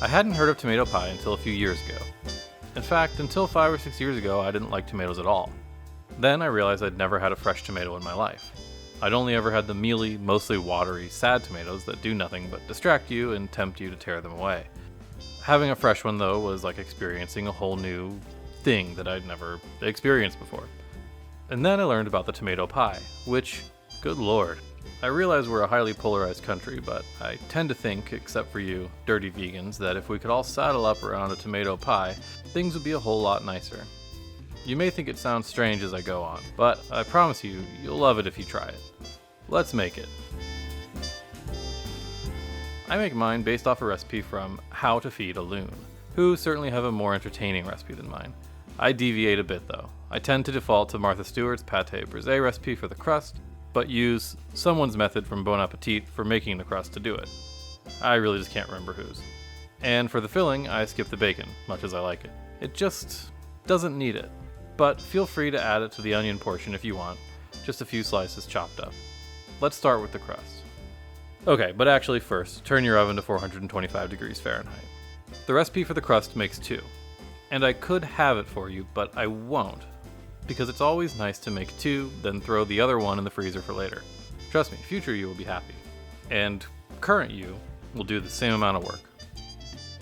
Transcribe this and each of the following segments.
I hadn't heard of tomato pie until a few years ago. In fact, until 5 or 6 years ago, I didn't like tomatoes at all. Then I realized I'd never had a fresh tomato in my life. I'd only ever had the mealy, mostly watery, sad tomatoes that do nothing but distract you and tempt you to tear them away. Having a fresh one, though, was like experiencing a whole new thing that I'd never experienced before. And then I learned about the tomato pie, which, good lord. I realize we're a highly polarized country, but I tend to think, except for you, dirty vegans, that if we could all saddle up around a tomato pie, things would be a whole lot nicer. You may think it sounds strange as I go on, but I promise you, you'll love it if you try it. Let's make it. I make mine based off a recipe from How to Feed a Loon, who certainly have a more entertaining recipe than mine. I deviate a bit though. I tend to default to Martha Stewart's pâté brisée recipe for the crust, but use someone's method from Bon Appetit for making the crust to do it. I really just can't remember whose. And for the filling, I skip the bacon, much as I like it. It just doesn't need it. But feel free to add it to the onion portion if you want, just a few slices chopped up. Let's start with the crust. Okay, but actually first, turn your oven to 425 degrees Fahrenheit. The recipe for the crust makes 2. And I could have it for you, but I won't, because it's always nice to make 2, then throw the other one in the freezer for later. Trust me, future you will be happy. And current you will do the same amount of work.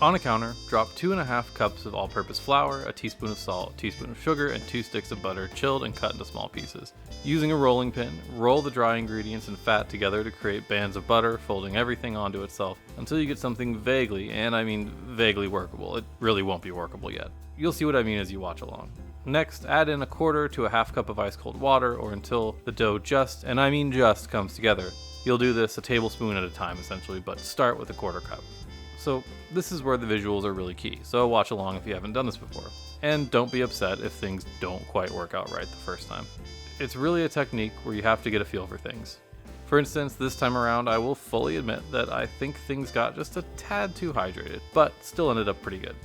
On a counter, drop 2.5 cups of all-purpose flour, a teaspoon of salt, a teaspoon of sugar, and 2 sticks of butter, chilled and cut into small pieces. Using a rolling pin, roll the dry ingredients and fat together to create bands of butter, folding everything onto itself until you get something vaguely, and I mean vaguely workable. It really won't be workable yet. You'll see what I mean as you watch along. Next, add in 1/4 to a 1/2 cup of ice cold water, or until the dough just, and I mean just, comes together. You'll do this a tablespoon at a time essentially, but start with 1/4 cup. So this is where the visuals are really key, so watch along if you haven't done this before. And don't be upset if things don't quite work out right the first time. It's really a technique where you have to get a feel for things. For instance, this time around I will fully admit that I think things got just a tad too hydrated, but still ended up pretty good.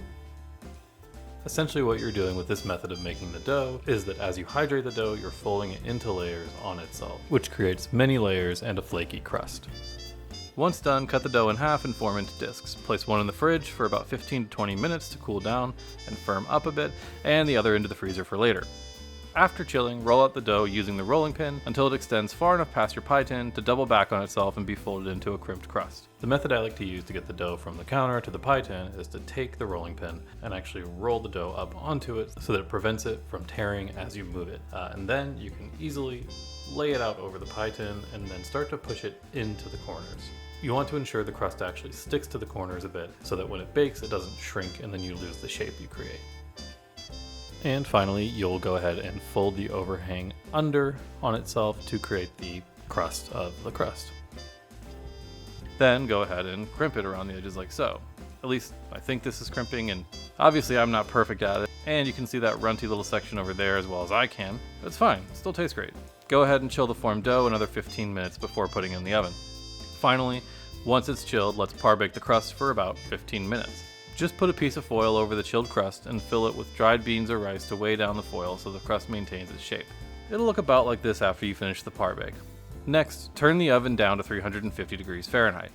Essentially what you're doing with this method of making the dough is that as you hydrate the dough, you're folding it into layers on itself, which creates many layers and a flaky crust. Once done, cut the dough in half and form into discs. Place one in the fridge for about 15 to 20 minutes to cool down and firm up a bit, and the other into the freezer for later. After chilling, roll out the dough using the rolling pin until it extends far enough past your pie tin to double back on itself and be folded into a crimped crust. The method I like to use to get the dough from the counter to the pie tin is to take the rolling pin and actually roll the dough up onto it so that it prevents it from tearing as you move it. And then you can easily lay it out over the pie tin and then start to push it into the corners. You want to ensure the crust actually sticks to the corners a bit so that when it bakes it doesn't shrink and then you lose the shape you create. And finally, you'll go ahead and fold the overhang under on itself to create the crust of the crust. Then go ahead and crimp it around the edges like so. At least I think this is crimping, and obviously I'm not perfect at it, and you can see that runty little section over there as well as I can. It's fine, it still tastes great. Go ahead and chill the formed dough another 15 minutes before putting it in the oven. Finally, once it's chilled, let's par bake the crust for about 15 minutes. Just put a piece of foil over the chilled crust and fill it with dried beans or rice to weigh down the foil so the crust maintains its shape. It'll look about like this after you finish the par bake. Next, turn the oven down to 350 degrees Fahrenheit.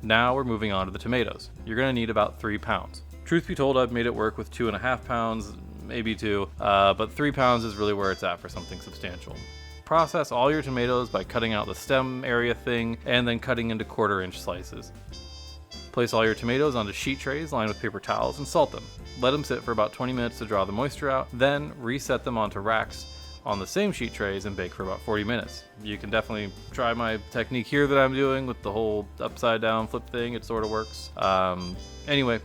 Now we're moving on to the tomatoes. You're going to need about 3 pounds. Truth be told, I've made it work with 2.5 pounds, maybe 2, but 3 pounds is really where it's at for something substantial. Process all your tomatoes by cutting out the stem area thing and then cutting into 1/4 inch slices. Place all your tomatoes onto sheet trays lined with paper towels and salt them. Let them sit for about 20 minutes to draw the moisture out, then reset them onto racks on the same sheet trays and bake for about 40 minutes. You can definitely try my technique here that I'm doing with the whole upside down flip thing, it sort of works. Anyway,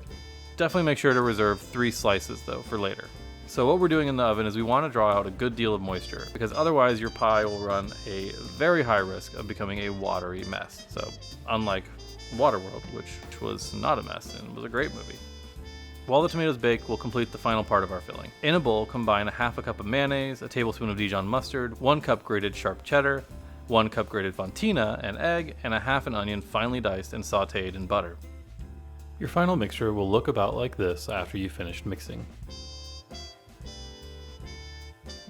definitely make sure to reserve 3 slices though for later. So what we're doing in the oven is we want to draw out a good deal of moisture, because otherwise your pie will run a very high risk of becoming a watery mess. So unlike Waterworld, which was not a mess and was a great movie. While the tomatoes bake, we'll complete the final part of our filling. In a bowl, combine 1/2 cup of mayonnaise, a tablespoon of Dijon mustard, 1 cup grated sharp cheddar, 1 cup grated Fontina, an egg, and 1/2 an onion finely diced and sauteed in butter. Your final mixture will look about like this after you've finished mixing.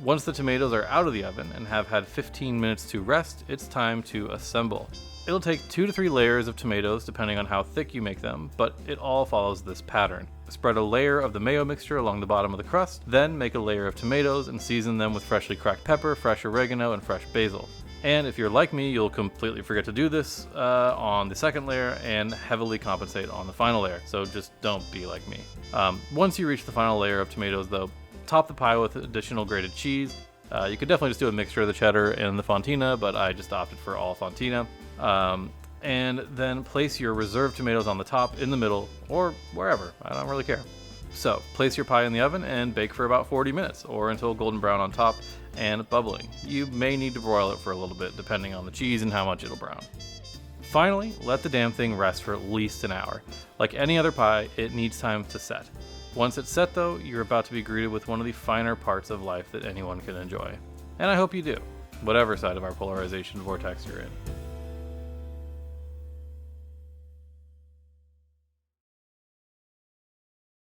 Once the tomatoes are out of the oven and have had 15 minutes to rest, it's time to assemble. It'll take 2 to 3 layers of tomatoes depending on how thick you make them, but it all follows this pattern. Spread a layer of the mayo mixture along the bottom of the crust, then make a layer of tomatoes and season them with freshly cracked pepper, fresh oregano, and fresh basil. And if you're like me, you'll completely forget to do this on the second layer and heavily compensate on the final layer, so just don't be like me. Once you reach the final layer of tomatoes though, top the pie with additional grated cheese. You could definitely just do a mixture of the cheddar and the Fontina, but I just opted for all Fontina. And then place your reserved tomatoes on the top, in the middle, or wherever. I don't really care. So, place your pie in the oven and bake for about 40 minutes, or until golden brown on top and bubbling. You may need to broil it for a little bit, depending on the cheese and how much it'll brown. Finally, let the damn thing rest for at least an hour. Like any other pie, it needs time to set. Once it's set though, you're about to be greeted with one of the finer parts of life that anyone can enjoy. And I hope you do, whatever side of our polarization vortex you're in.